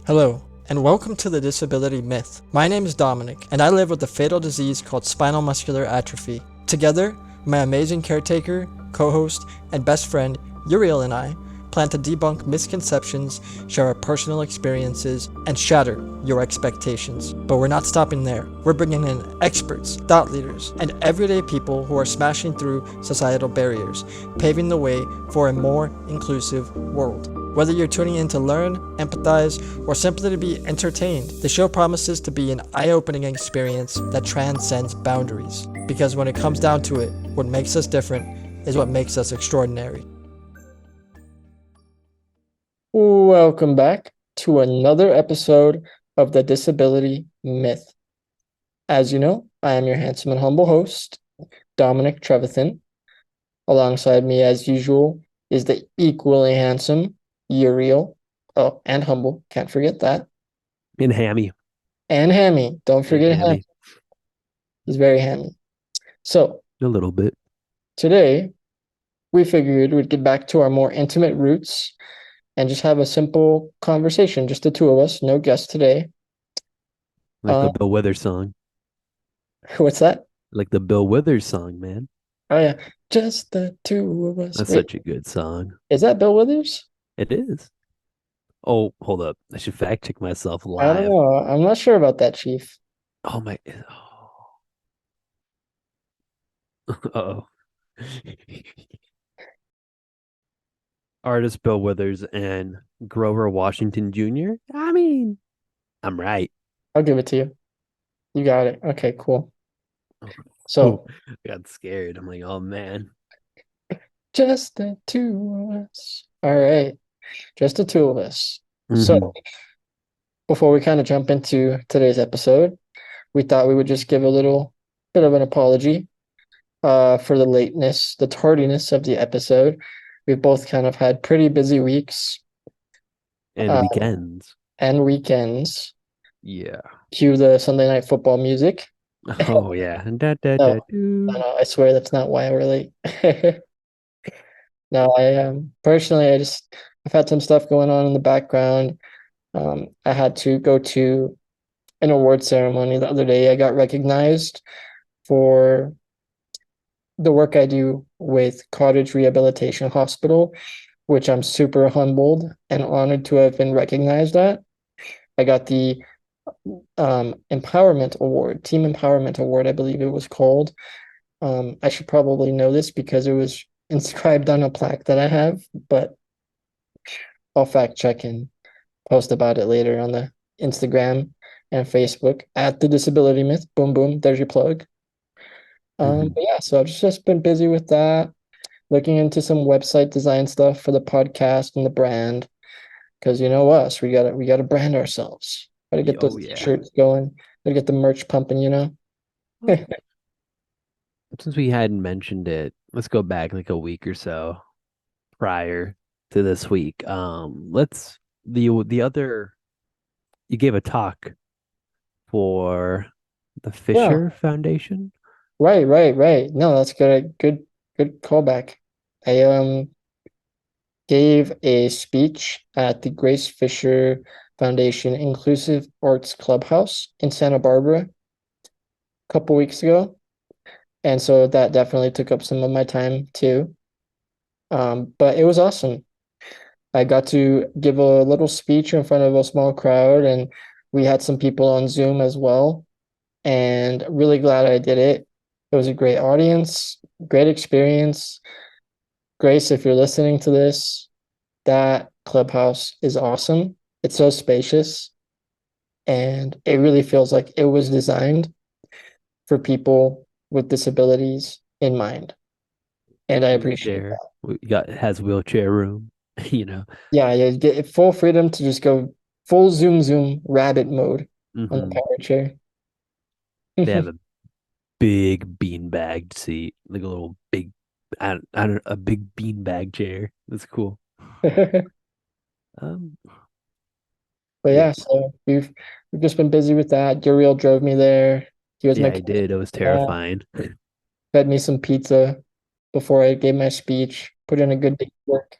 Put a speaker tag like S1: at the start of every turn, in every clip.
S1: Hello, and welcome to the Disability Myth. My name is Dominic, and I live with a fatal disease called spinal muscular atrophy. Together, my amazing caretaker, co-host, and best friend, Uriel, and I plan to debunk misconceptions, share our personal experiences, and shatter your expectations. But we're not stopping there. We're bringing in experts, thought leaders, and everyday people who are smashing through societal barriers, paving the way for a more inclusive world. Whether you're tuning in to learn, empathize, or simply to be entertained, the show promises to be an eye-opening experience that transcends boundaries. Because when it comes down to it, what makes us different is what makes us extraordinary. Welcome back to another episode of the Disability Myth. As you know, I am your handsome and humble host, Dominic Trevathan. Alongside me, as usual, is the equally handsome Uriel. Oh, and humble. Can't forget that.
S2: And hammy.
S1: And hammy. Don't forget Hammy. He's very hammy. So,
S2: A little bit.
S1: today, we figured we'd get back to our more intimate roots and just have a simple conversation, just the two of us, no guests today.
S2: Like the Bill Withers song.
S1: What's that?
S2: Like the Bill Withers song, man.
S1: Oh, yeah. Just the two of us.
S2: That's
S1: Wait,
S2: such a good song.
S1: is that Bill Withers?
S2: It is. Oh, hold up. I should fact check myself
S1: I don't
S2: live.
S1: know. I'm not sure about that, Chief.
S2: Oh my. Oh. Artist Bill Withers and Grover Washington Jr. I mean, I'm right.
S1: I'll give it to you. You got it. Okay, cool.
S2: Oh,
S1: So,
S2: I got scared. I'm like, oh man.
S1: just the two of us. All right. Just the two of us. So,
S2: Mm-hmm.
S1: before we kind of jump into today's episode, we thought we would just give a little bit of an apology for the lateness, the tardiness of the episode. We've both kind of had pretty busy weeks
S2: And
S1: uh,
S2: weekends.
S1: and weekends.
S2: Yeah.
S1: Cue the Sunday night football music.
S2: Oh yeah. Da, da,
S1: No,
S2: da, do.
S1: no, I swear that's not why we're late. No, I personally, I've had some stuff going on in the background. I had to go to an award ceremony the other day. I got recognized for the work I do with Cottage Rehabilitation Hospital, which I'm super humbled and honored to have been recognized at. I got the Empowerment Award, Team Empowerment Award, I believe it was called. I should probably know this because it was inscribed on a plaque that I have, but I'll fact check and post about it later on the Instagram and Facebook at the Disability Myth. Boom, boom. There's your plug.
S2: Mm-hmm.
S1: But yeah, so I've just been busy with that, looking into some website design stuff for the podcast and the brand. Because you know us, we gotta brand ourselves. Gotta get those
S2: Oh yeah.
S1: t-shirts going. Gotta get the merch pumping, you know?
S2: Since we hadn't mentioned it, let's go back like a week or so prior to this week. Let's the other you gave a talk for the
S1: Yeah,
S2: Fisher Foundation.
S1: right. No, that's good. Good callback. I gave a speech at the Grace Fisher Foundation Inclusive Arts Clubhouse in Santa Barbara a couple weeks ago. And so that definitely took up some of my time too. But it was awesome. I got to give a little speech in front of a small crowd, and we had some people on Zoom as well. And really glad I did it. It was a great audience, great experience. Grace, if you're listening to this, that clubhouse is awesome. It's so spacious, and it really feels like it was designed for people with disabilities in mind. And I appreciate
S2: Wheelchair.
S1: that.
S2: We got has wheelchair room, you know.
S1: Yeah, you get full freedom to just go full zoom rabbit mode on the
S2: Hmm.
S1: power chair.
S2: They have a big beanbag seat, like a little big I don't a big beanbag chair. That's cool.
S1: But
S2: Um
S1: yeah,
S2: yeah.
S1: so we've just been busy with that. Uriel drove me there. He was
S2: Yeah,
S1: my
S2: I did. It was
S1: yeah,
S2: terrifying.
S1: fed me some pizza before I gave my speech. Put in a good day's work.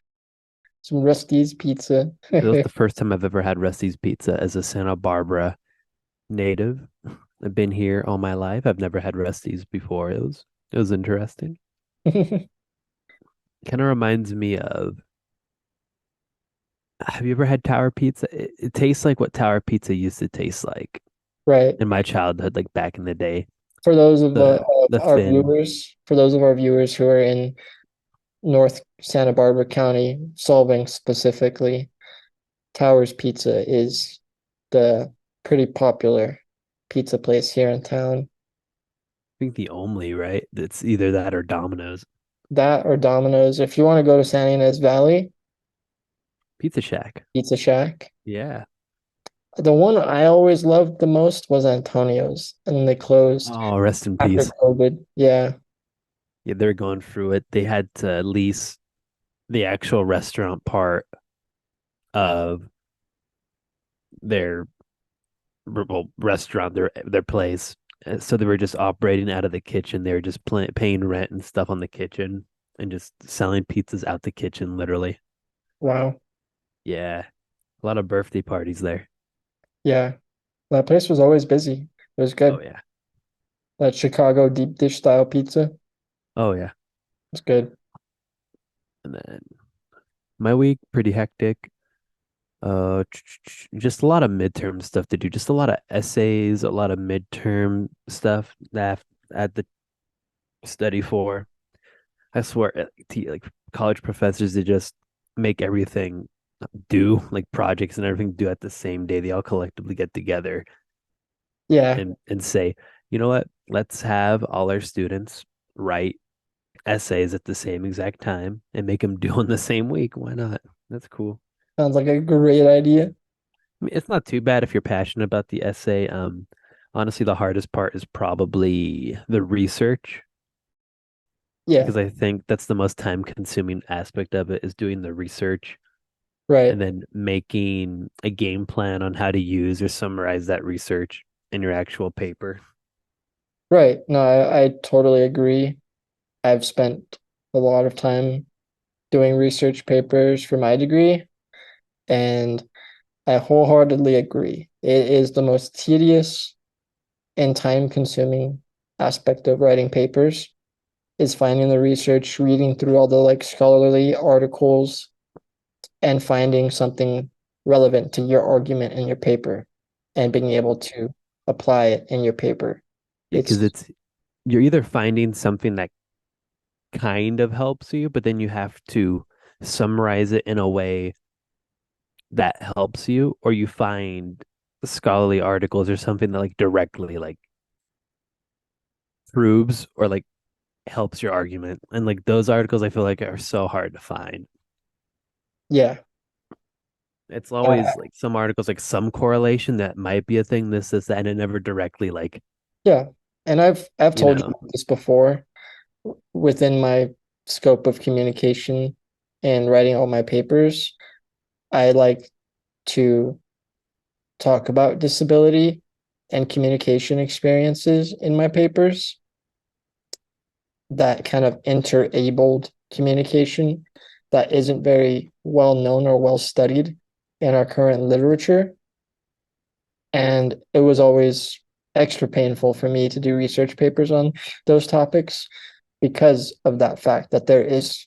S1: some Rusty's pizza.
S2: That was the first time I've ever had Rusty's Pizza as a Santa Barbara native. I've been here all my life. I've never had Rusty's before. It was interesting. Kind of reminds me of, have you ever had Tower Pizza? It tastes like what Tower Pizza used to taste like
S1: Right.
S2: in my childhood, like back in the day.
S1: For those of
S2: The
S1: our
S2: thin,
S1: viewers, for those of our viewers who are in North Santa Barbara County, Solving specifically, Towers Pizza is the pretty popular pizza place here in town.
S2: I think the only, right? It's either that or Domino's.
S1: That or Domino's. If you want to go to San Ynez Valley,
S2: Pizza Shack.
S1: Pizza Shack.
S2: Yeah.
S1: The one I always loved the most was Antonio's, and they closed
S2: Oh, rest in
S1: after
S2: peace.
S1: COVID. Yeah,
S2: Yeah, they're going through it. They had to lease the actual restaurant part of their well, restaurant, their place. So they were just operating out of the kitchen. They were just paying rent and stuff on the kitchen and just selling pizzas out the kitchen, literally.
S1: wow.
S2: Yeah, a lot of birthday parties there.
S1: Yeah, that place was always busy. It was
S2: Oh
S1: good.
S2: yeah,
S1: That Chicago deep dish style pizza
S2: oh yeah.
S1: was good.
S2: And then my week pretty hectic. Just a lot of midterm stuff to do. Just a lot of essays, a lot of midterm stuff that I had to study for. I swear, like college professors, they just make everything due, like projects and everything due at the same day. They all collectively get together
S1: Yeah,
S2: and say, you know what? Let's have all our students write essays at the same exact time and make them do in the same week. Why not? That's cool.
S1: sounds like a great idea.
S2: I mean, it's not too bad if you're passionate about the essay. Honestly, the hardest part is probably the research
S1: Yeah,
S2: because I think that's the most time consuming aspect of it is doing the research
S1: right,
S2: and then making a game plan on how to use or summarize that research in your actual paper.
S1: right. No, I totally agree. I've spent a lot of time doing research papers for my degree, and I wholeheartedly agree. It is the most tedious and time-consuming aspect of writing papers is finding the research, reading through all the like scholarly articles, and finding something relevant to your argument in your paper and being able to apply it in your paper.
S2: Yeah, because
S1: It's
S2: you're either finding something that kind of helps you, but then you have to summarize it in a way that helps you, or you find scholarly articles or something that like directly like proves or like helps your argument. And like those articles I feel like are so hard to find.
S1: yeah,
S2: It's
S1: uh,
S2: always like some articles like some correlation that might be a thing, this, that, and it never directly like,
S1: yeah. And I've
S2: you
S1: told
S2: know,
S1: you this before within my scope of communication and writing all my papers. I like to talk about disability and communication experiences in my papers, that kind of interabled communication that isn't very well known or well studied in our current literature. And it was always extra painful for me to do research papers on those topics because of that fact that there is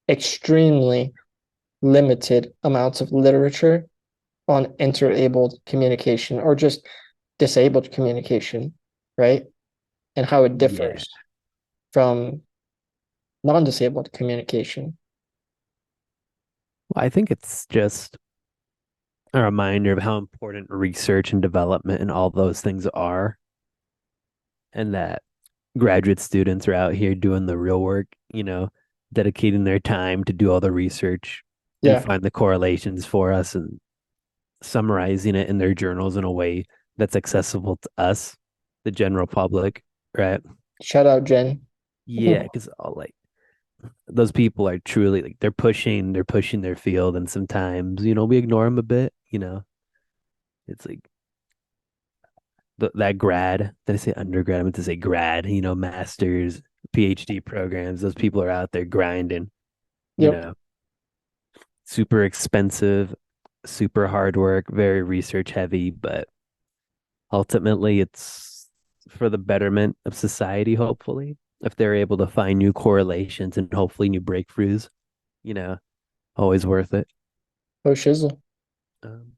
S1: extremely limited amounts of literature on interabled communication or just disabled communication, right? And how it
S2: yeah.
S1: differs from non-disabled communication.
S2: Well, I think it's just a reminder of how important research and development and all those things are, and that graduate students are out here doing the real work, dedicating their time to do all the research and
S1: Yeah.
S2: find the correlations for us and summarizing it in their journals in a way that's accessible to us, the general public, right?
S1: Shout out Jen.
S2: Yeah, because all like those people are truly like they're pushing their field, and sometimes we ignore them a bit. It's like that grad. Did I say undergrad? I meant to say grad. Masters, PhD programs. Those people are out there grinding. You
S1: Yep.
S2: know, super expensive, super hard work, very research heavy, but ultimately it's for the betterment of society, hopefully. If they're able to find new correlations and hopefully new breakthroughs, you know, always worth it.
S1: Oh, shizzle.
S2: Um,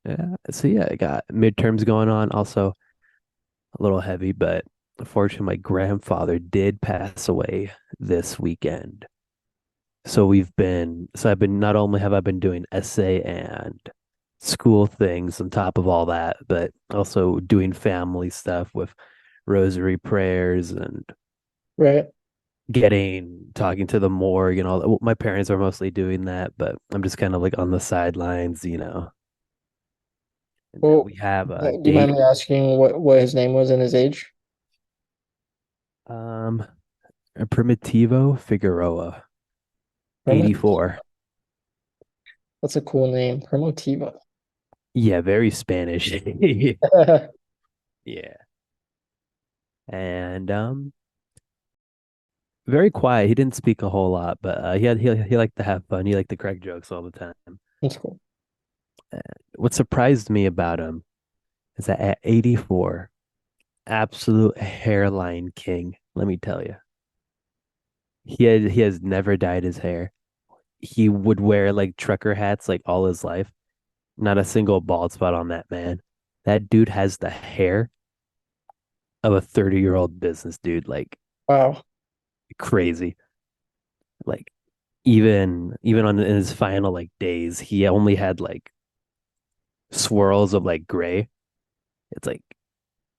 S2: yeah. So yeah, I got midterms going on. Also a little heavy, but unfortunately, my grandfather did pass away this weekend. So I've been, not only have I been doing essay and school things on top of all that, but also doing family stuff with rosary prayers and
S1: Right.
S2: talking to the morgue and all that. Well, my parents are mostly doing that, but I'm just kind of like on the sidelines, you know. And then
S1: Well,
S2: we have a
S1: do you mind
S2: date.
S1: me asking what his name was and his age?
S2: Um, Primitivo Figueroa,
S1: Primo.
S2: 84.
S1: That's a cool name. Primotiva.
S2: Yeah, very Spanish. Yeah. And very quiet. He didn't speak a whole lot, but he liked to have fun. He liked to crack jokes all the time.
S1: That's cool.
S2: Uh, what surprised me about him is that at 84, absolute hairline king, let me tell you. He has never dyed his hair. He would wear like trucker hats like all his life. Not a single bald spot on that man. That dude has the hair of a 30-year-old business dude, like
S1: Wow.
S2: crazy. Like even on in his final like days, he only had like swirls of like gray. It's like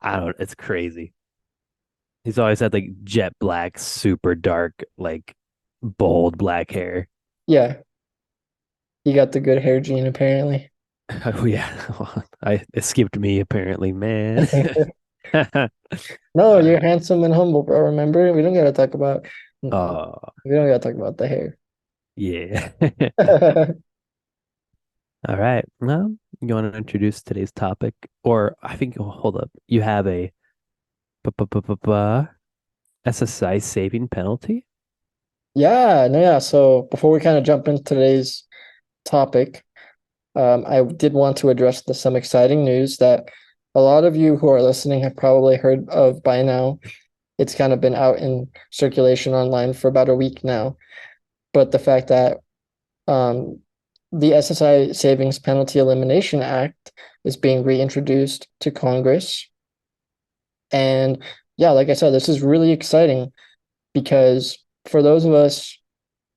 S2: I don't it's crazy. He's always had like jet black, super dark, like bold black hair.
S1: Yeah, you got the good hair gene apparently.
S2: Oh yeah. I it skipped me apparently, man. All
S1: No, you're
S2: right.
S1: handsome and humble, bro. Remember, we
S2: Oh
S1: don't gotta talk about the hair.
S2: yeah. All right. Well, you want to introduce today's topic? Or I think, oh, hold up. You have a SSI saving penalty?
S1: Yeah, no, yeah. So before we kind of jump into today's topic, I did want to address some exciting news that a lot of you who are listening have probably heard of by now. It's kind of been out in circulation online for about a week now. But the fact that um, the SSI Savings Penalty Elimination Act is being reintroduced to Congress. And yeah, like I said, this is really exciting because for those of us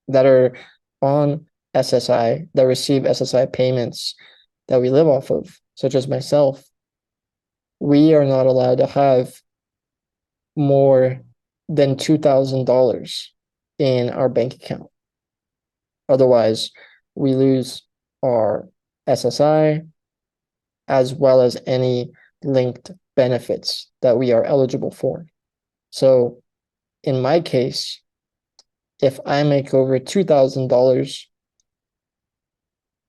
S1: that are on SSI, that receive SSI payments that we live off of, such as myself, we are not allowed to have more than $2,000 in our bank account. Otherwise, we lose our SSI as well as any linked benefits that we are eligible for. So in my case, if I make over $2,000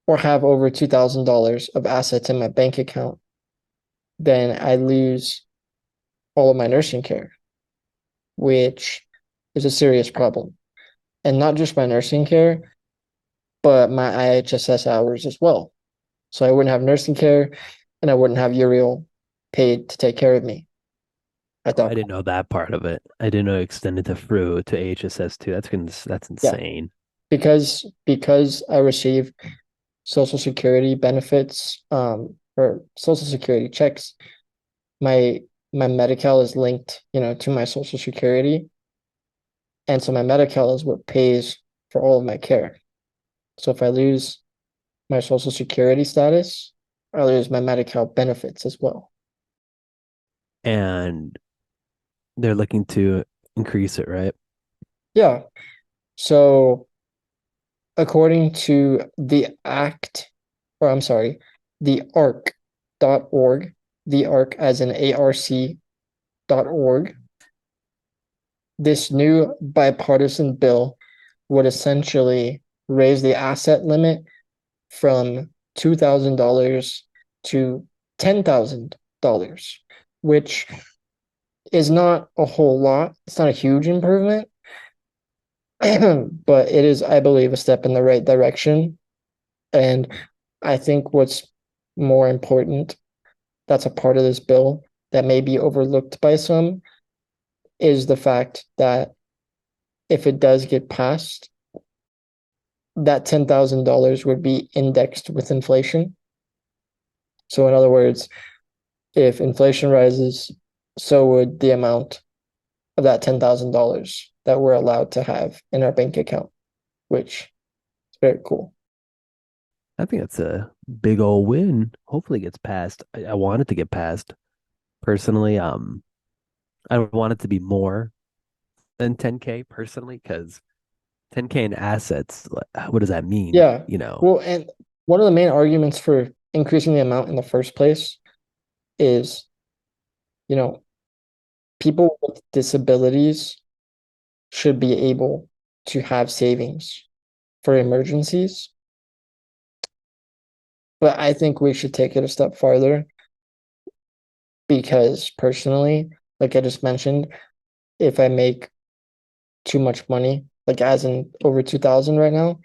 S1: or have over $2,000 of assets in my bank account, then I lose all of my nursing care, which is a serious problem. And not just my nursing care, but my IHSS hours as well. So I wouldn't have nursing care and I wouldn't have Uriel paid to take care of me at
S2: Oh, I
S1: that
S2: didn't
S1: point.
S2: know that part of it. I didn't know it extended to Fru to HSS too. That's
S1: Yeah,
S2: insane.
S1: because I receive Social Security benefits, or Social Security checks, my my Medi-Cal is linked, to my Social Security, and so my Medi-Cal is what pays for all of my care. So if I lose my Social Security status, I lose my Medi-Cal benefits as well.
S2: And they're looking to increase it, right?
S1: Yeah. So according to the act, or I'm sorry, the ARC.org, the ARC as in ARC.org, this new bipartisan bill would essentially raise the asset limit from $2,000 to $10,000, which is not a whole lot. It's not a huge improvement. but it is, I believe, a step in the right direction. And I think what's more important that's a part of this bill that may be overlooked by some is the fact that if it does get passed, that $10,000 would be indexed with inflation. So, in other words, if inflation rises, so would the amount of that $10,000 that we're allowed to have in our bank account, which is very cool.
S2: I think that's a big old win. Hopefully it gets passed. I want it to get passed. Personally, I want it to be more than 10K personally, because 10K in assets, what does that mean?
S1: Yeah. Well, and one of the main arguments for increasing the amount in the first place is, you know, people with disabilities should be able to have savings for emergencies. But I think we should take it a step farther because personally, like I just mentioned, if I make too much money, like as in over 2,000 right now,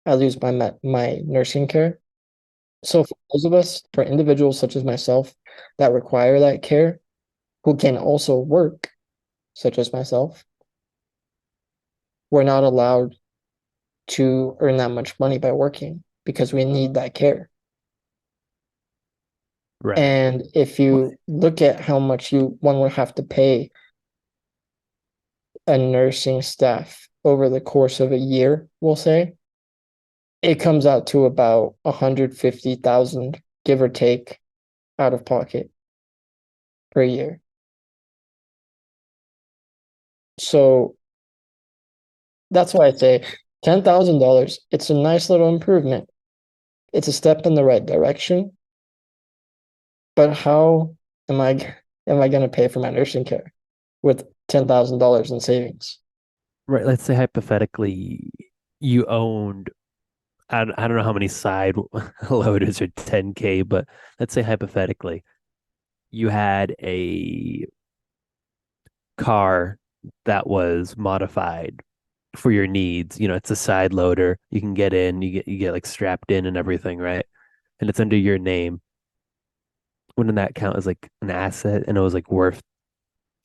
S1: I lose my nursing care. So for those of us, for individuals such as myself that require that care, who can also work, such as myself, we're not allowed to earn that much money by working because we need that care.
S2: Right.
S1: And if
S2: Well,
S1: you look at how much one would have to pay a nursing staff over the course of a year, we'll say, it comes out to about 150,000, give or take, out of pocket per year. So that's why I say $10,000, it's a nice little improvement. It's a step in the right direction. But how am I going to pay for my nursing care with $10,000 in savings?
S2: right. Let's say hypothetically you owned, I don't know how many side loaders are 10K, but let's say hypothetically you had a car that was modified for your needs. It's a side loader. You can get in, you get like strapped in and everything, right? And it's under your name. Wouldn't that count as like an asset and it was like worth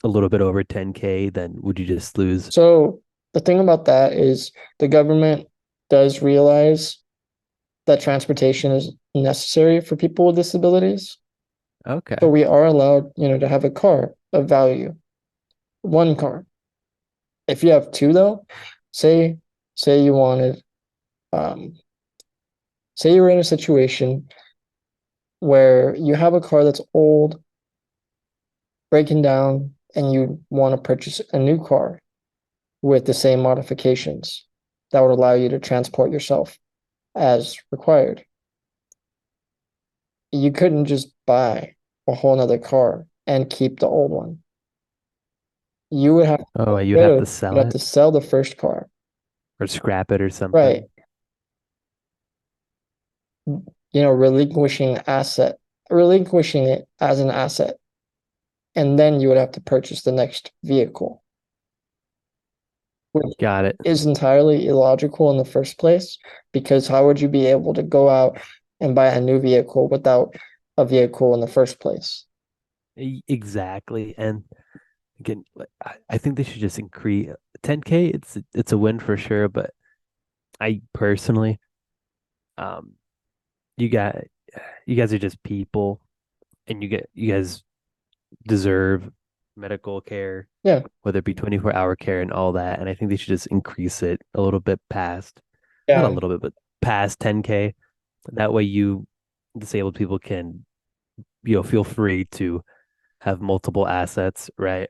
S2: a little bit over 10K, then would you just lose?
S1: So the thing about that is the government does realize that transportation is necessary for people with disabilities. So
S2: Okay.
S1: we are allowed, to have a car of value, one car. If you have two though, say say you wanted um say you were in a situation where you have a car that's old, breaking down, and you want to purchase a new car with the same modifications that would allow you to transport yourself as required. You couldn't just buy a whole nother car and keep the old one. You would have to
S2: Oh,
S1: get
S2: you'd
S1: rid
S2: have
S1: of,
S2: to
S1: you'd
S2: sell
S1: have
S2: it
S1: to sell the first car.
S2: or scrap it or
S1: Right.
S2: something.
S1: Relinquishing relinquishing it as an asset. And then you would have to purchase the next vehicle, which
S2: Got it.
S1: is entirely illogical in the first place, because how would you be able to go out and buy a new vehicle without a vehicle in the first place?
S2: Exactly. And again, like, I think they should just increase 10K. It's a win for sure, but I personally, um, you got you guys are just people, and you guys deserve medical care,
S1: Yeah,
S2: whether it be 24-hour care and all that. And I think they should just increase it a little bit past, not a
S1: yeah,
S2: little bit, but past 10K. That way you disabled people can, feel free to have multiple assets, right?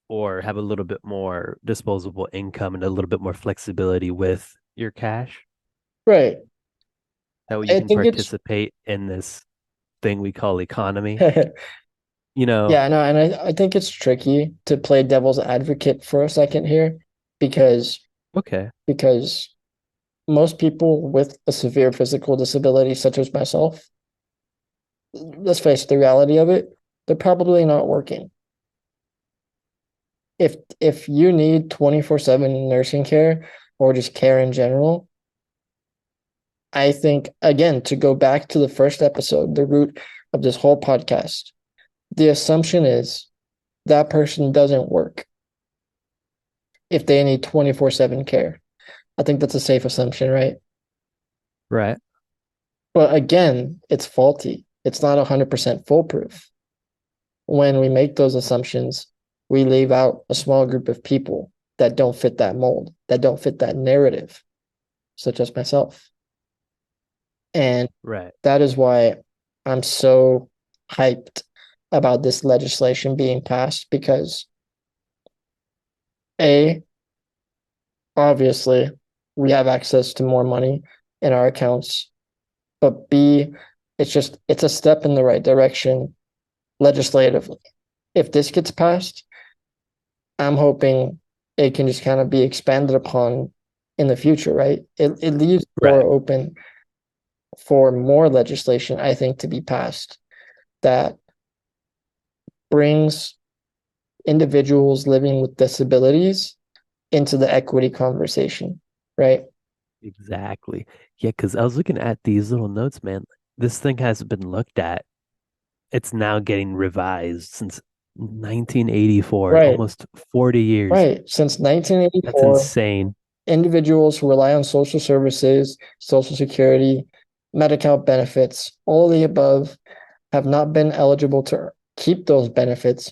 S2: Or have a little bit more disposable income and a little bit more flexibility with your cash.
S1: right.
S2: That way you
S1: I
S2: can
S1: think it's
S2: participate in this thing we call economy.
S1: yeah,
S2: You know,
S1: no, and I think it's tricky to play devil's advocate for a second here because
S2: okay.
S1: because most people with a severe physical disability, such as myself, let's face the reality of it, they're probably not working. if you need 24/7 nursing care or just care in general, I think again to go back to the first episode, the root of this whole podcast, the assumption is that person doesn't work if they need 24/7 care. I think that's a safe assumption, right?
S2: Right.
S1: But again, it's faulty. It's not 100% foolproof. When we make those assumptions, we leave out a small group of people that don't fit that mold, that don't fit that narrative, such as myself. And
S2: Right.
S1: that is why I'm so hyped about this legislation being passed because A, obviously, we have access to more money in our accounts, but B, it's a step in the right direction legislatively. If this gets passed, I'm hoping it can just kind of be expanded upon in the future, right? It leaves the door
S2: Right.
S1: open for more legislation, I think, to be passed that brings individuals living with disabilities into the equity conversation, right?
S2: Exactly. Yeah, because I was looking at these little notes, man. This thing hasn't been looked at. It's now getting revised since 1984,
S1: Right,
S2: almost 40 years.
S1: right. Since
S2: That's
S1: 1984,
S2: insane.
S1: individuals who rely on social services, social security, Medi-Cal benefits, all the above have not been eligible to keep those benefits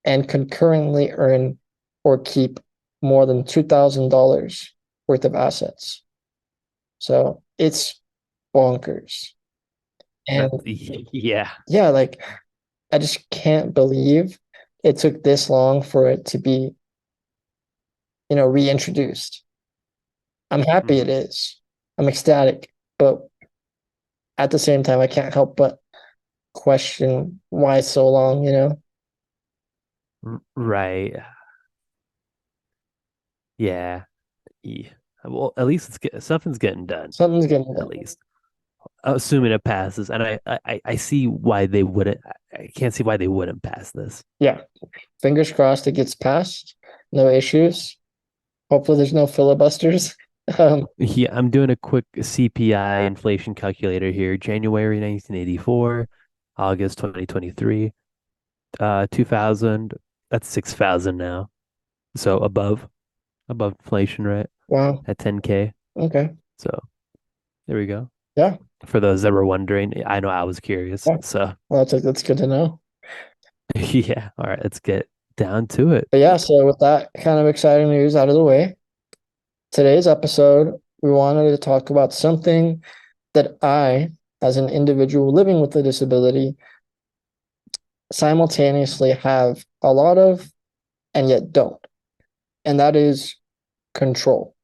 S1: and concurrently earn or keep more than $2,000 worth of assets. So it's bonkers. And
S2: That, yeah.
S1: yeah, like I just can't believe it took this long for it to be, reintroduced. I'm happy it
S2: Mhm.
S1: is. I'm ecstatic, but at the same time, I can't help but question why so long.
S2: Right. Yeah. Yeah. Well, at least something's getting done,
S1: Something's getting
S2: at
S1: done.
S2: least. Assuming it passes. And I see why they wouldn't. I can't see why they wouldn't pass this.
S1: Yeah, fingers crossed it gets passed. No issues. Hopefully, there's no filibusters.
S2: Yeah, I'm doing a quick CPI inflation calculator here. January 1984, August 2023, 2000. That's 6,000 now. So above inflation, right?
S1: Wow.
S2: At 10K.
S1: Okay.
S2: So there we go.
S1: Yeah.
S2: For those that were wondering, I know I was curious.
S1: Yeah.
S2: So
S1: Well, that's good to know.
S2: yeah. All right, let's get down to it.
S1: But yeah, so with that kind of exciting news out of the way, today's episode, we wanted to talk about something that I, as an individual living with a disability, simultaneously have a lot of and yet don't. And that is control.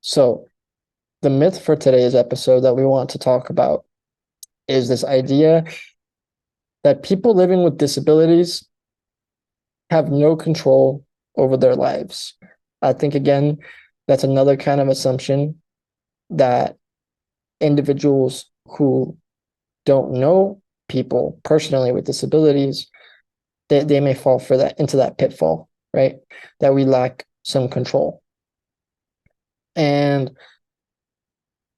S1: So, the myth for today's episode that we want to talk about is this idea that people living with disabilities have no control over their lives. I think, again, that's another kind of assumption that individuals who don't know people personally with disabilities, they may fall for that into that pitfall, right? That we lack some control. And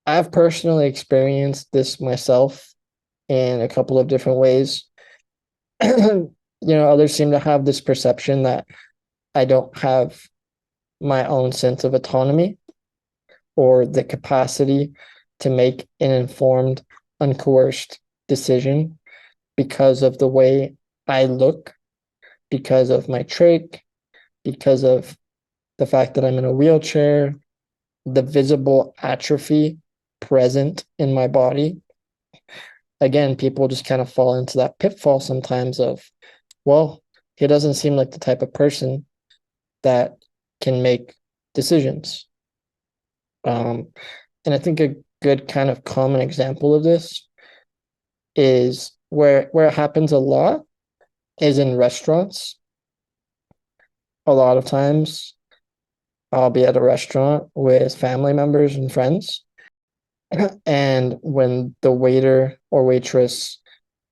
S1: I've personally experienced this myself in a couple of different ways. Others seem to have this perception that I don't have my own sense of autonomy or the capacity to make an informed, uncoerced decision because of the way I look, because of my trach, because of the fact that I'm in a wheelchair, the visible atrophy present in my body. Again, people just kind of fall into that pitfall sometimes of, well, he doesn't seem like the type of person that can make decisions. Um, and I think a good kind of common example of this is where it happens a lot is in restaurants. A lot of times I'll be at a restaurant with family members and friends. And when the waiter or waitress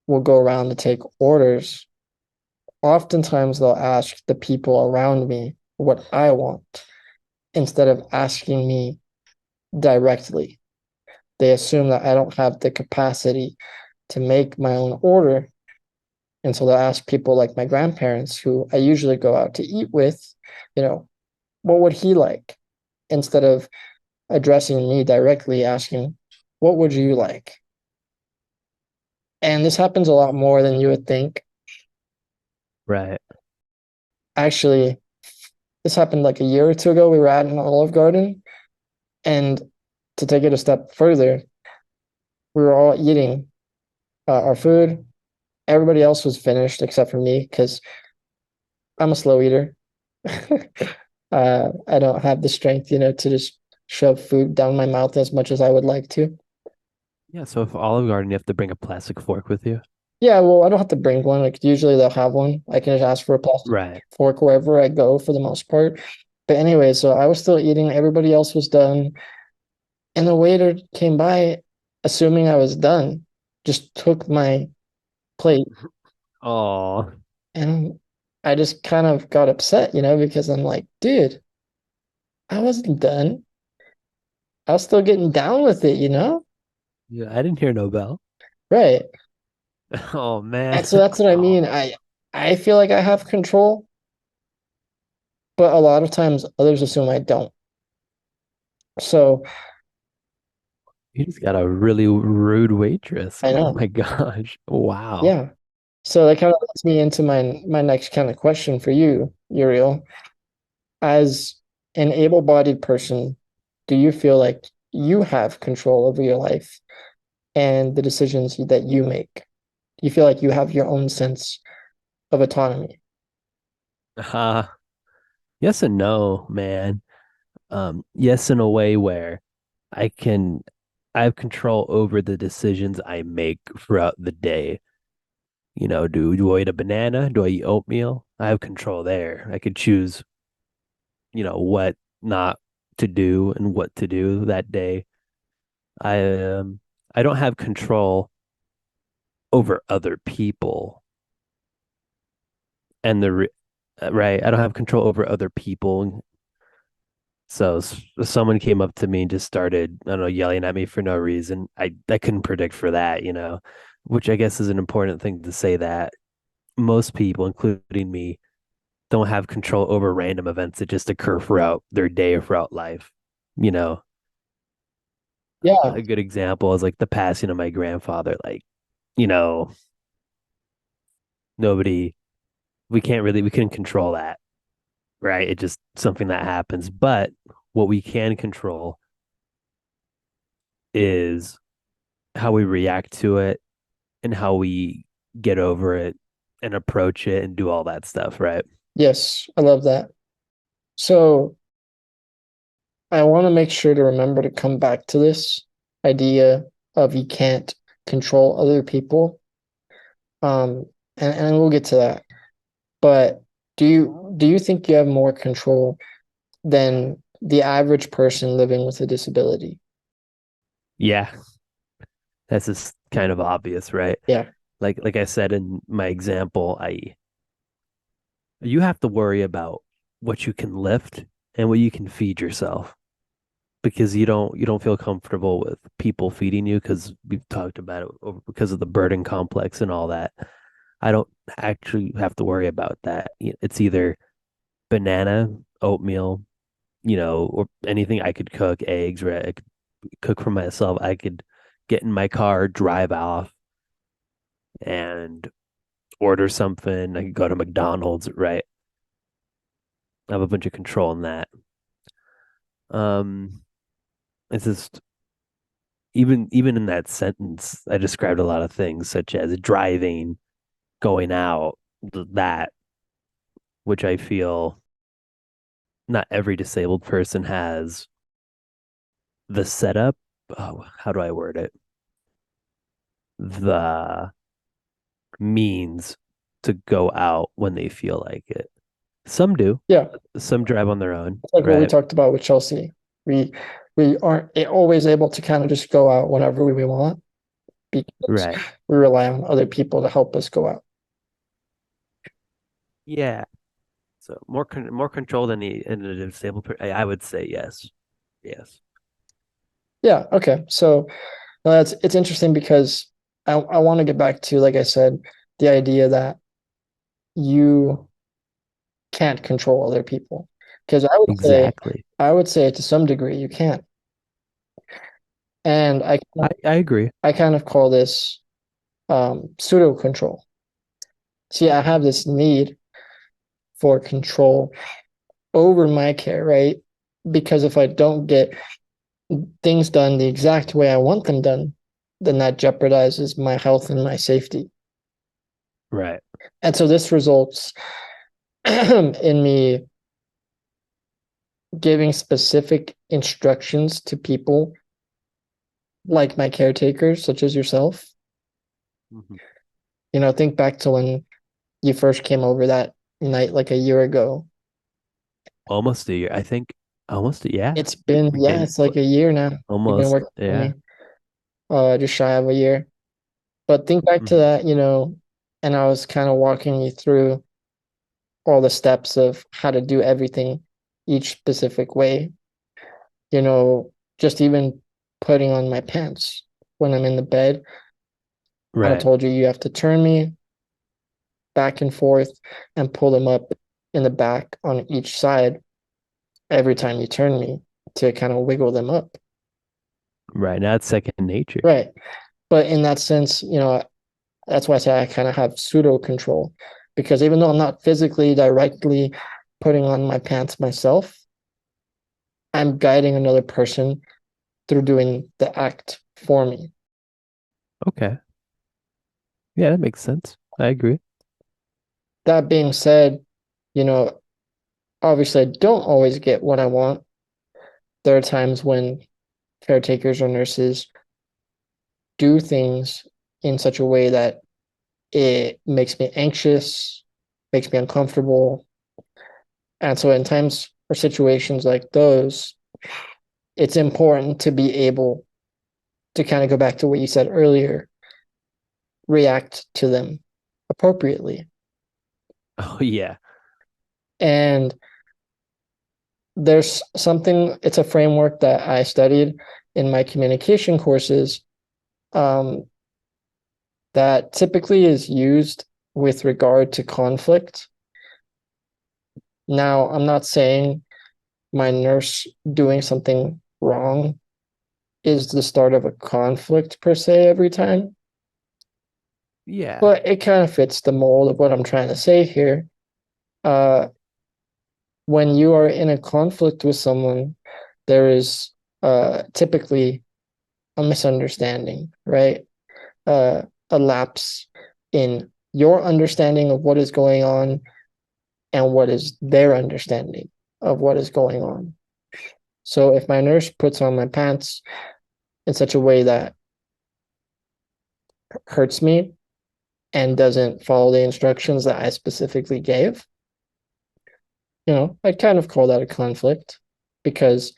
S1: will go around to take orders, oftentimes they'll ask the people around me what I want instead of asking me directly. They assume that I don't have the capacity to make my own order. And so they'll ask people like my grandparents, who I usually go out to eat with, you know, what would he like? Instead of addressing me directly, asking, what would you like? And this happens a lot more than you would think.
S2: Right.
S1: Actually, this happened like a year or two ago. We were at an Olive Garden, and to take it a step further, we were all eating our food. Everybody else was finished except for me because I'm a slow eater. I don't have the strength, to just shove food down my mouth as much as I would like to.
S2: Yeah. So if Olive Garden, you have to bring a plastic fork with you.
S1: Yeah, well, I don't have to bring one. Like usually they'll have one. I can just ask for a plastic
S2: Right.
S1: fork wherever I go for the most part. But anyway, so I was still eating. Everybody else was done. And the waiter came by, assuming I was done, just took my plate.
S2: Oh,
S1: And I just kind of got upset, because I'm like, dude, I wasn't done. I was still getting down with it?
S2: yeah. I didn't hear no bell.
S1: Right.
S2: Oh man.
S1: And so that's what I
S2: Oh,
S1: mean. I feel like I have control, but a lot of times others assume I don't. So
S2: you just got a really rude waitress.
S1: I
S2: Oh
S1: know.
S2: my gosh. Wow.
S1: Yeah. So that kind of leads me into my next kind of question for you, Uriel. As an able-bodied person, do you feel like you have control over your life and the decisions that you make? Do you feel like you have your own sense of autonomy?
S2: Uh, yes and no, man. Yes, in a way where I can, I have control over the decisions I make throughout the day. Do I eat a banana? Do I eat oatmeal? I have control there. I could choose, what not to do and what to do that day. I um I don't have control over other people and right. I don't have control over other people. So if someone came up to me and just started, I don't know, yelling at me for no reason, I couldn't predict for that, which I guess is an important thing to say that most people, including me, don't have control over random events that just occur throughout their day or throughout life. You know,
S1: Yeah,
S2: a good example is like the passing of my grandfather. Like, you know, nobody, we couldn't control that, right? It's just something that happens. But what we can control is how we react to it and how we get over it and approach it and do all that stuff, right?
S1: yes, I love that. So I want to make sure to remember to come back to this idea of you can't control other people. Um, and we'll get to that. But do you think you have more control than the average person living with a disability?
S2: Yeah, that's just kind of obvious, right?
S1: Yeah.
S2: Like I said in my example, I you have to worry about what you can lift and what you can feed yourself because you don't feel comfortable with people feeding you because we've talked about it because of the burden complex and all that. I don't actually have to worry about that. It's either banana, oatmeal, or anything I could cook, eggs, right? I could cook for myself. I could get in my car, drive off, and order something. I could go to McDonald's, right? I have a bunch of control in that. Um, it's just even in that sentence, I described a lot of things such as driving, going out, that which I feel not every disabled person has the setup. Oh, how do I word it? The means to go out when they feel like it. Some do.
S1: Yeah.
S2: Some drive on their own,
S1: Like what we
S2: right?
S1: talked about with Chelsea. We we aren't always able to kind of just go out whenever we want because
S2: Right.
S1: we rely on other people to help us go out.
S2: Yeah. So more control than the in a disabled I would say yes. Yes.
S1: Yeah, okay. So that's it's interesting because I want to get back to, like I said, the idea that you can't control other people. Because
S2: Exactly.
S1: I would say to some degree you can't. And
S2: I agree.
S1: I kind of call this pseudo control. See, I have this need for control over my care, right? Because if I don't get things done the exact way I want them done, then that jeopardizes my health and my safety.
S2: Right.
S1: And so this results in me giving specific instructions to people like my caretakers, such as yourself.
S2: Mhm.
S1: Think back to when you first came over that night, like a year ago.
S2: Almost a year. I think almost yeah. We're
S1: Yeah,
S2: getting
S1: it's like a year now. You've been
S2: almost
S1: working for
S2: yeah.
S1: me, just shy of a year. But think back to
S2: Mhm.
S1: that, and I was kind of walking you through all the steps of how to do everything each specific way. Just even putting on my pants when I'm in the bed. I
S2: Right.
S1: told you you have to turn me back and forth and pull them up in the back on each side every time you turn me to kind of wiggle them up.
S2: Right. Now it's second nature.
S1: Right. But in that sense, that's why I say I kind of have pseudo control because even though I'm not physically directly putting on my pants myself, I'm guiding another person through doing the act for me.
S2: Okay. Yeah, that makes sense. I agree.
S1: That being said, you know, obviously I don't always get what I want. There are times when caretakers or nurses do things in such a way that it makes me anxious, makes me uncomfortable. And so in times or situations like those, it's important to be able to kind of go back to what you said earlier, react to them appropriately.
S2: Oh yeah.
S1: And it's a framework that I studied in my communication courses, um, that typically is used with regard to conflict. Now, I'm not saying my nurse doing something wrong is the start of a conflict per se every time,
S2: Yeah.
S1: but it kind of fits the mold of what I'm trying to say here. Uh, when you are in a conflict with someone, there is typically a misunderstanding, right? Uh, a lapse in your understanding of what is going on and what is their understanding of what is going on. So if my nurse puts on my pants in such a way that hurts me and doesn't follow the instructions that I specifically gave, I'd kind of call that a conflict because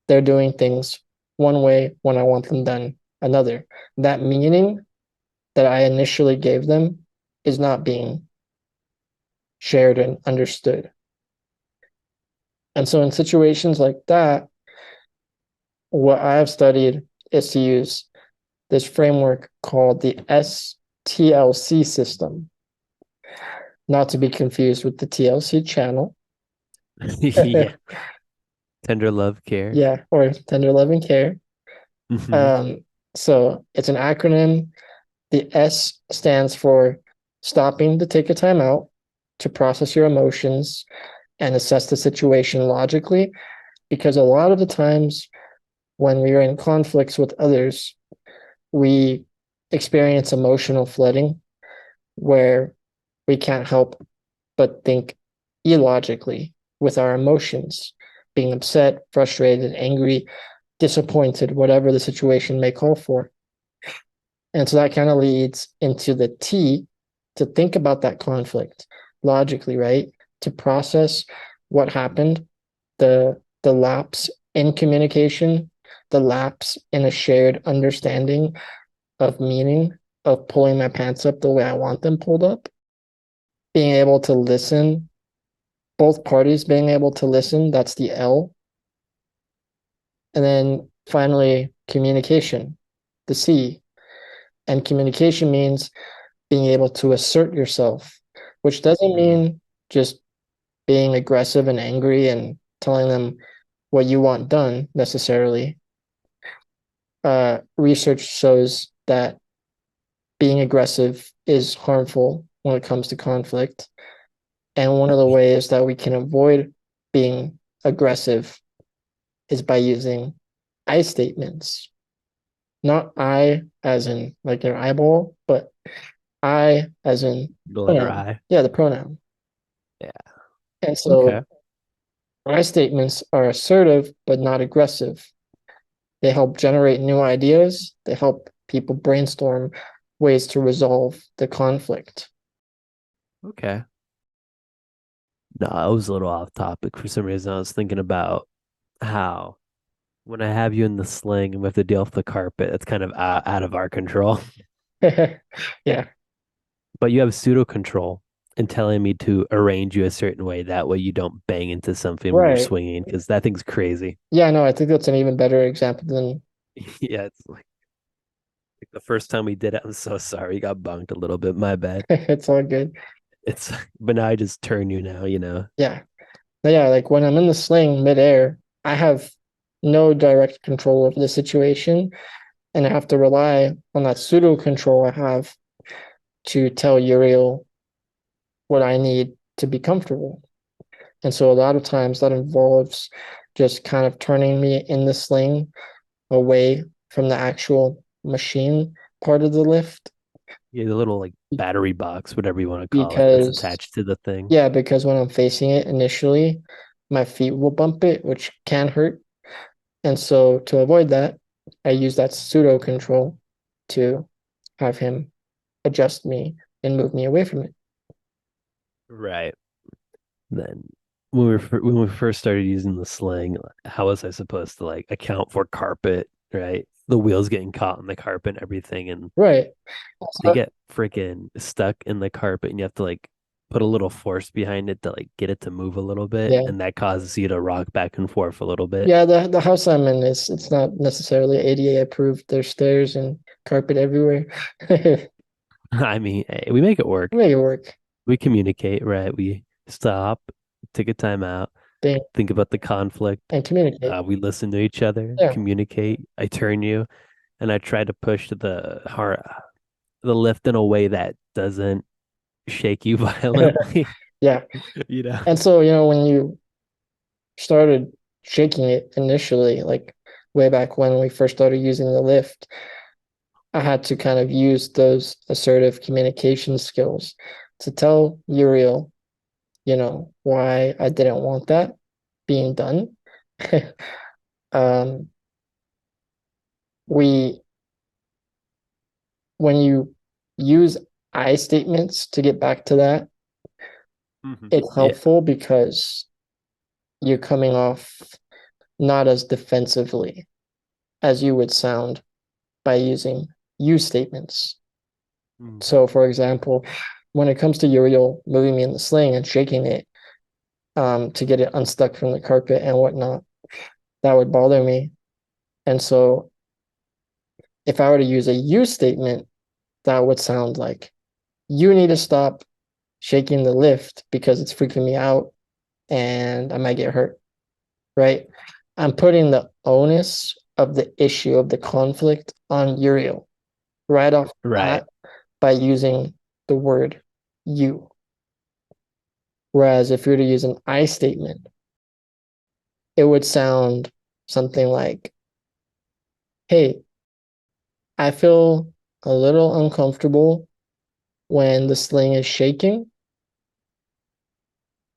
S1: they're doing things one way when I want them done another. That meaning that I initially gave them is not being shared and understood. And so in situations like that, what I have studied is to use this framework called the S-TLC system, not to be confused with the TLC channel.
S2: Yeah. Tender love care.
S1: Yeah, or tender loving care.
S2: Hmm.
S1: Um, so it's an acronym. The S stands for stopping to take a time out to process your emotions and assess the situation logically, because a lot of the times when we are in conflicts with others, we experience emotional flooding where we can't help but think illogically with our emotions, being upset, frustrated, angry, disappointed, whatever the situation may call for. And so that kind of leads into the T to think about that conflict logically, right? To process what happened, the lapse in communication, the lapse in a shared understanding of meaning of pulling my pants up the way I want them pulled up. being able to listen, both parties being able to listen, that's the L. And then finally, communication, the C. And communication means being able to assert yourself, which doesn't
S2: Mm.
S1: mean just being aggressive and angry and telling them what you want done necessarily. Research shows that being aggressive is harmful when it comes to conflict. And one of the ways that we can avoid being aggressive is by using I statements. Not I as in like your eyeball, but I as in
S2: The letter
S1: pronoun.
S2: I.
S1: Yeah, the pronoun.
S2: Yeah.
S1: And
S2: Okay.
S1: so I statements are assertive but not aggressive. They help generate new ideas. They help people brainstorm ways to resolve the conflict.
S2: Okay. No, I was a little off topic for some reason. I was thinking about how when I have you in the sling and we have to deal with the carpet, it's kind of out of our control.
S1: Yeah,
S2: But you have pseudo control in telling me to arrange you a certain way. That way you don't bang into something when you're
S1: right.
S2: swinging because that thing's crazy.
S1: Yeah, no, I think that's an even better example than
S2: Yeah, it's like the first time we did it, I'm so sorry. You got bunked a little bit. My bad.
S1: it's all good.
S2: It's but now I just turn you now, you know.
S1: Yeah. Yeah, like when I'm in the sling midair, I have no direct control over the situation, and I have to rely on that pseudo control I have to tell Uriel what I need to be comfortable. And so a lot of times that involves just kind of turning me in the sling away from the actual machine part of the lift
S2: Yeah, the little like battery box, whatever you want to call it, that's
S1: because
S2: attached to the thing.
S1: yeah, because when I'm facing it initially, my feet will bump it, which can hurt. And so to avoid that, I use that pseudo control to have him adjust me and move me away from it.
S2: Right. Then when we first started using the sling, how was I supposed to like account for carpet, right? The wheels getting caught in the carpet and everything, and
S1: Right.
S2: they
S1: So,
S2: get freaking stuck in the carpet, and you have to like put a little force behind it to like get it to move a little bit,
S1: yeah.
S2: and that causes you to rock back and forth a little bit.
S1: Yeah, the house I'm in is it's not necessarily ADA approved. There's stairs and carpet everywhere.
S2: I mean, hey, we make it work.
S1: Make it work.
S2: We communicate, right? We stop, take a time out,
S1: Thing
S2: think about the conflict.
S1: and communicate.
S2: We listen to each other,
S1: Yeah.
S2: communicate. I turn you, and I try to push the lift in a way that doesn't shake you violently.
S1: Yeah.
S2: You know?
S1: And so, when you started shaking it initially, like way back when we first started using the lift, I had to kind of use those assertive communication skills to tell Uriel, why I didn't want that being done. um, we when you use I statements to get back to that,
S2: Mhm.
S1: it's
S2: Yeah.
S1: helpful because you're coming off not as defensively as you would sound by using you statements.
S2: Mhm.
S1: So, for example, when it comes to Uriel moving me in the sling and shaking it to get it unstuck from the carpet and whatnot, that would bother me. And so, if I were to use a you statement, that would sound like you need to stop shaking the lift because it's freaking me out and I might get hurt, right? I'm putting the onus of the issue of the conflict on Uriel right off the
S2: Right.
S1: bat by using the word you. Whereas if you were to use an I statement, it would sound something like, hey, I feel a little uncomfortable when the sling is shaking.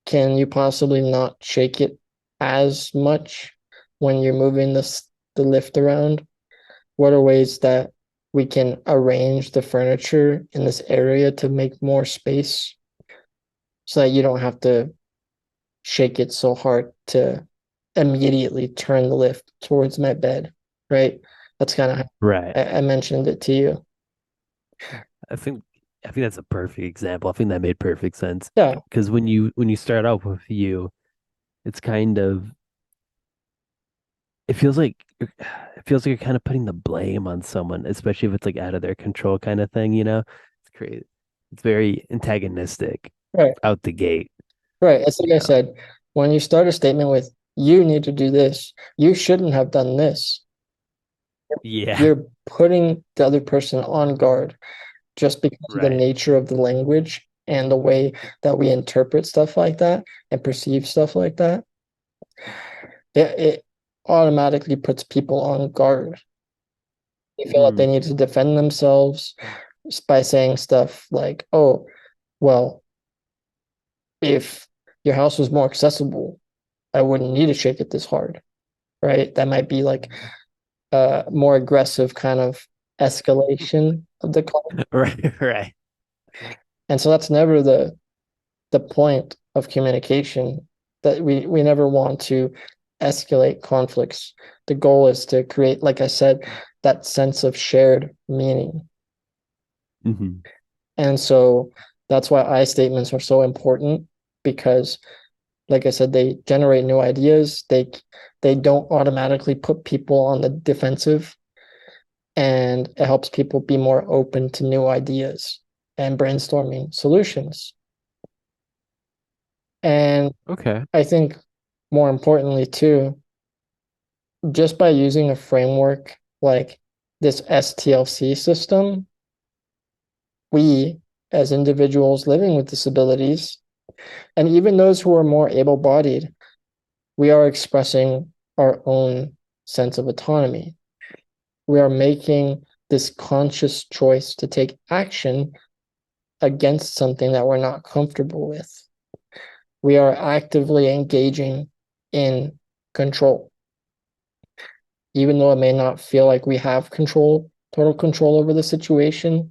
S1: Can you possibly not shake it as much when you're moving the lift around? What are ways that we can arrange the furniture in this area to make more space so that you don't have to shake it so hard to immediately turn the lift towards my bed, right? That's kind of how
S2: Right.
S1: I mentioned it to you.
S2: I think I think that's a perfect example. I think that made perfect sense.
S1: Yeah,
S2: Because when you start out with you, it's kind of it feels like it feels like you're kind of putting the blame on someone, especially if it's like out of their control kind of thing, you know? It's crazy. It's very antagonistic
S1: right,
S2: out the gate,
S1: right. It's
S2: you
S1: like I
S2: know?
S1: said, when you start a statement with, you need to do this, you shouldn't have done this,
S2: Yeah,
S1: you're putting the other person on guard just because of the
S2: right.
S1: nature of the language and the way that we interpret stuff like that and perceive stuff like that. It automatically puts people on guard. They feel like they
S2: Mm,
S1: need to defend themselves by saying stuff like, oh, well, if your house was more accessible, I wouldn't need to shake it this hard, right? That might be like a more aggressive kind of escalation of the call.
S2: right, right.
S1: And so that's never the point of communication, that we never want to escalate conflicts. The goal is to create, like I said, that sense of shared meaning.
S2: Hmm.
S1: And so that's why I statements are so important, because like I said, they generate new ideas. They don't automatically put people on the defensive, and it helps people be more open to new ideas and brainstorming solutions. And
S2: Okay.
S1: I think more importantly too, just by using a framework like this S-TLC system, we as individuals living with disabilities, and even those who are more able-bodied, we are expressing our own sense of autonomy. We are making this conscious choice to take action against something that we're not comfortable with. We are actively engaging in control, even though it may not feel like we have control, total control over the situation.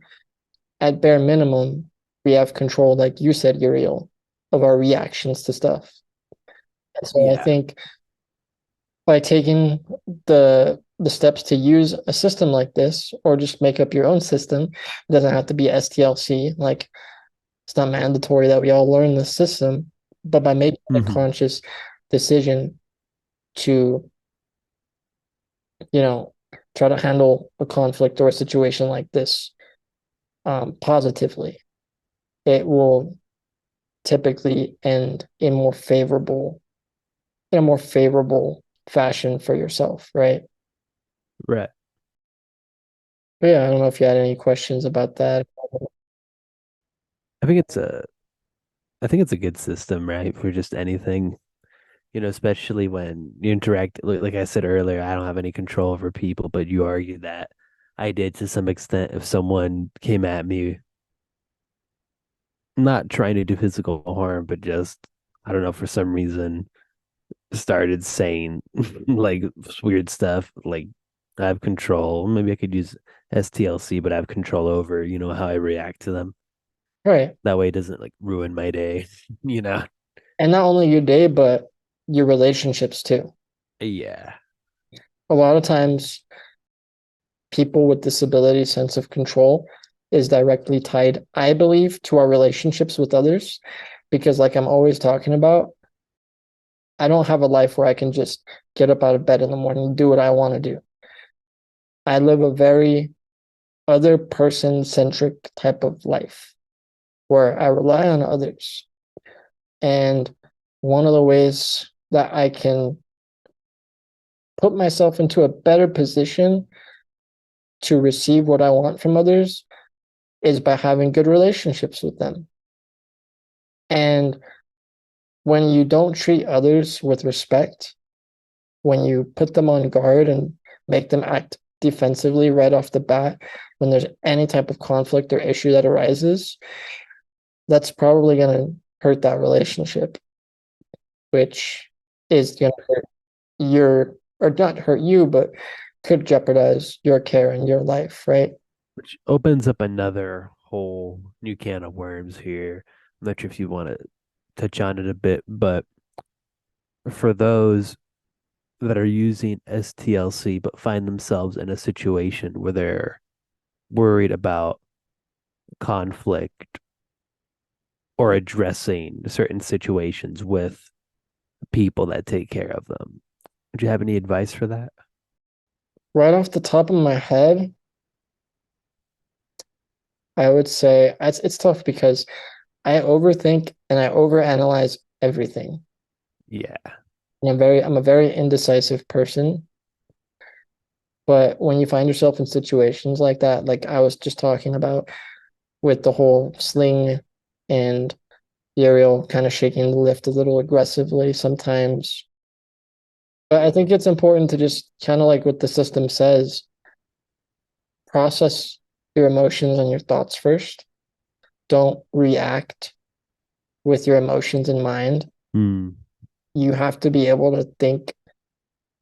S1: At bare minimum, we have control, like you said, Uriel, of our reactions to stuff. And so I
S2: Yeah.
S1: think by taking the steps to use a system like this, or just make up your own system, it doesn't have to be S-TLC. Like, it's not mandatory that we all learn the system, but by making a
S2: Hmm.
S1: conscious decision to, you know, try to handle a conflict or a situation like this positively, it will typically end in a more favorable fashion for yourself, right?
S2: Right.
S1: But yeah, I don't know if you had any questions about that.
S2: I think it's a I think it's a good system, right? For just anything, especially when you interact, like I said earlier, I don't have any control over people, but you argue that I did to some extent if someone came at me, not trying to do physical harm, but just, I don't know, for some reason started saying like weird stuff, like I have control. Maybe I could use S-TLC, but I have control over, how I react to them.
S1: Right.
S2: That way it doesn't like ruin my day, you know?
S1: And not only your day, but your relationships too.
S2: Yeah.
S1: A lot of times, people with disability sense of control is directly tied, I believe, to our relationships with others. Because, like I'm always talking about, I don't have a life where I can just get up out of bed in the morning and do what I want to do. I live a very other person centric type of life where I rely on others. And one of the ways that I can put myself into a better position to receive what I want from others is by having good relationships with them. And when you don't treat others with respect, when you put them on guard and make them act defensively right off the bat, when there's any type of conflict or issue that arises, that's probably going to hurt that relationship, which is going to hurt your, or not hurt you, but could jeopardize your care and your life, right?
S2: Which opens up another whole new can of worms here. I'm not sure if you want to touch on it a bit, but for those that are using S-TLC but find themselves in a situation where they're worried about conflict or addressing certain situations with people that take care of them. Would you have any advice for that?
S1: Right off the top of my head, I would say it's tough because I overthink and I overanalyze everything.
S2: Yeah.
S1: And I'm a very indecisive person. But when you find yourself in situations like that, like I was just talking about with the whole sling and Uriel kind of shaking the lift a little aggressively sometimes. But I think it's important to just kind of like what the system says, process your emotions and your thoughts first. Don't react with your emotions in mind.
S2: Hmm.
S1: You have to be able to think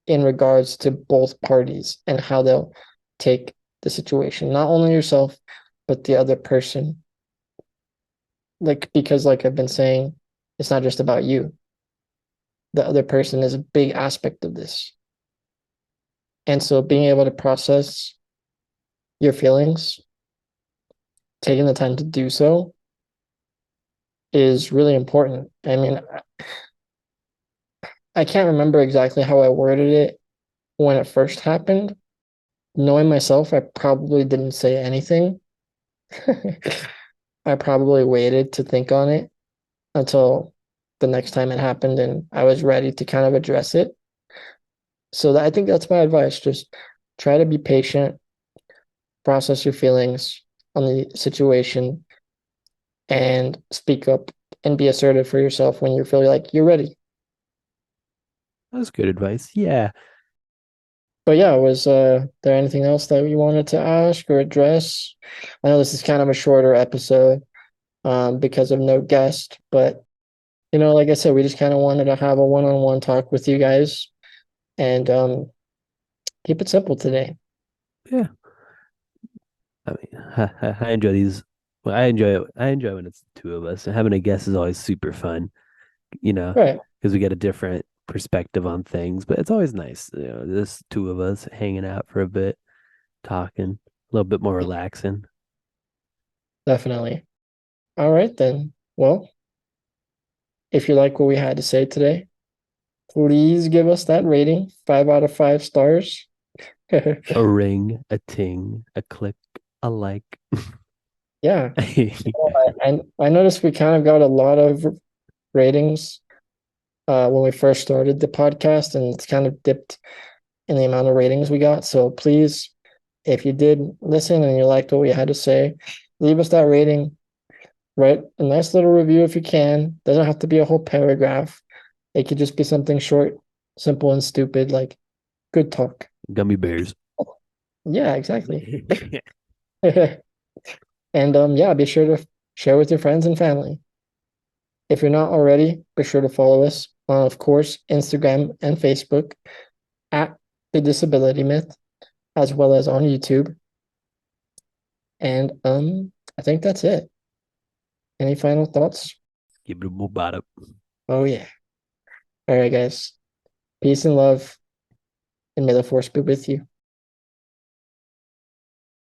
S1: in regards to both parties and how they'll take the situation, not only yourself, but the other person. Like, because, like I've been saying, it's not just about you. The other person is a big aspect of this. And so being able to process your feelings, taking the time to do so is really important. I mean, I can't remember exactly how I worded it when it first happened. Knowing myself, I probably didn't say anything. I probably waited to think on it until the next time it happened and I was ready to kind of address it. So I think that's my advice. Just try to be patient, process your feelings on the situation, and speak up and be assertive for yourself when you feel like you're ready.
S2: That's good advice. Yeah.
S1: But yeah, was there anything else that you wanted to ask or address? I know this is kind of a shorter episode because of no guest, but like I said, we just kind of wanted to have a one-on-one talk with you guys and keep it simple today.
S2: Yeah. I mean, I enjoy these. Well, I enjoy it. I enjoy when it's the two of us. And having a guest is always super fun,
S1: Right.
S2: because we get a different perspective on things. But it's always nice, this two of us hanging out for a bit, talking, a little bit more relaxing.
S1: Definitely. All right, then. Well, if you like what we had to say today, please give us that rating, 5 out of 5 stars.
S2: A ring, a ting, a click, a like.
S1: Yeah. So I noticed we kind of got a lot of ratings when we first started the podcast, and it's kind of dipped in the amount of ratings we got. So please, if you did listen and you liked what we had to say, leave us that rating. Write a nice little review if you can. Doesn't have to be a whole paragraph. It could just be something short, simple, and stupid, like good talk.
S2: Gummy bears.
S1: Yeah, exactly. And yeah, be sure to share with your friends and family. If you're not already, be sure to follow us on, of course, Instagram and Facebook at The Disability Myth, as well as on YouTube. And I think that's it. Any final thoughts?
S2: Give it a move.
S1: Oh yeah. All right, guys. Peace and love, and may the force be with you.